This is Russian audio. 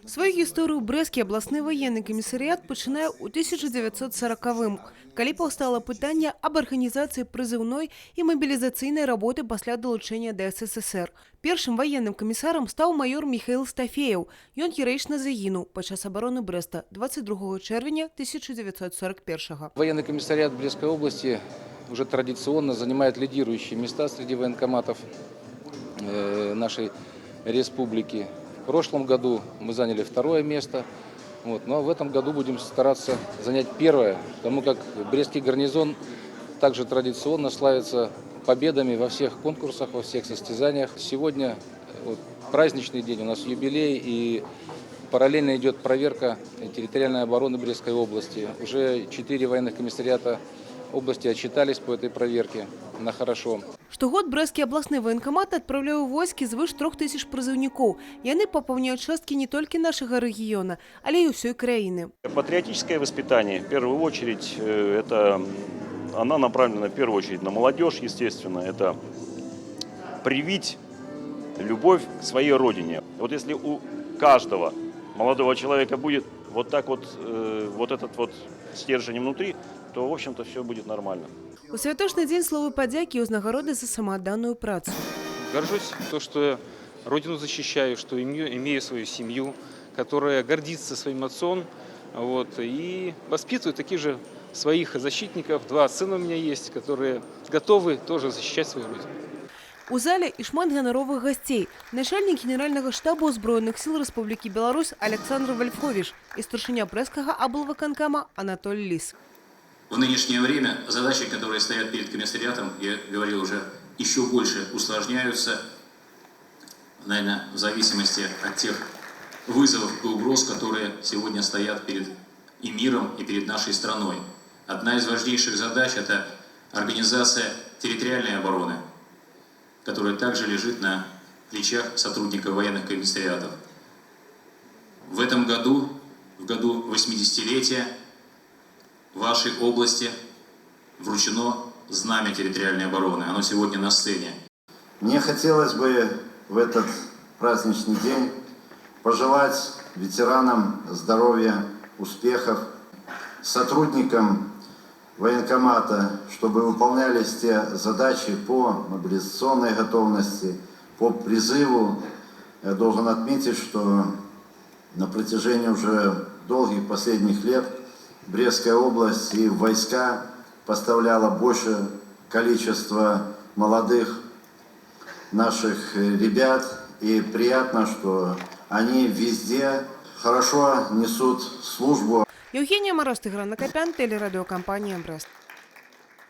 Свою гісторыю брэсцкі абласны ваенны камісарыят пачынае ў 1940-м, калі паўстала пытанне аб арганізацыі прызыўной і мабілізацыйнай работы пасля далучэння да СССР. Першым ваенным камісарам стаў майор Михаил Стафеев. Ён гераічна загінуў падчас абароны Брэста 22 чэрвеня 1941-го. Военный комиссариат Брестской области уже традиционно занимает лидирующие места среди военкоматов нашей республики. В прошлом году мы заняли второе место, но в этом году будем стараться занять первое, потому как Брестский гарнизон также традиционно славится победами во всех конкурсах, во всех состязаниях. Сегодня праздничный день, у нас юбилей, и параллельно идет проверка территориальной обороны Брестской области. Уже 4 военных комиссариата области отчитались по этой проверке на хорошо. Штогод брэсцкі абласны военкамат адпраўляе ў войскі звыш 3000 прызыўнікоў. Яны папаўняюць часткі не только нашего региона, але и всей краины. Патриотическое воспитание, в первую очередь, она направлена в первую очередь на молодежь, естественно. Это привить любовь к своей родине. Вот если у каждого молодого человека будет вот так вот этот стержень внутри, то, в общем-то, все будет нормально. У святочный день словы подяки и узнагороды за самоотданную працу. Горжусь то, что родину защищаю, что имею свою семью, которая гордится своим отцом, и воспитываю таких же своих защитников. 2 сына у меня есть, которые готовы тоже защищать свою родину. У зале и шмат ганаровых гостей. Начальник Генерального штаба Узброенных сил Республики Беларусь Александр Вольфович и старшиня Брестского облвыконкома Анатолий Лис. В нынешнее время задачи, которые стоят перед комиссариатом, я говорил уже, еще больше усложняются, наверное, в зависимости от тех вызовов и угроз, которые сегодня стоят перед и миром, и перед нашей страной. Одна из важнейших задач – это организация территориальной обороны, которая также лежит на плечах сотрудников военных комиссариатов. В этом году, в году 80-летия, в вашей области вручено знамя территориальной обороны. Оно сегодня на сцене. Мне хотелось бы в этот праздничный день пожелать ветеранам здоровья, успехов, сотрудникам военкомата, чтобы выполнялись те задачи по мобилизационной готовности, по призыву. Я должен отметить, что на протяжении уже долгих последних лет Брестская область и войска поставляла большее количество молодых наших ребят. И приятно, что они везде хорошо несут службу. Евгения Мороз, Тигран Накопян, телерадиокомпания «Брест».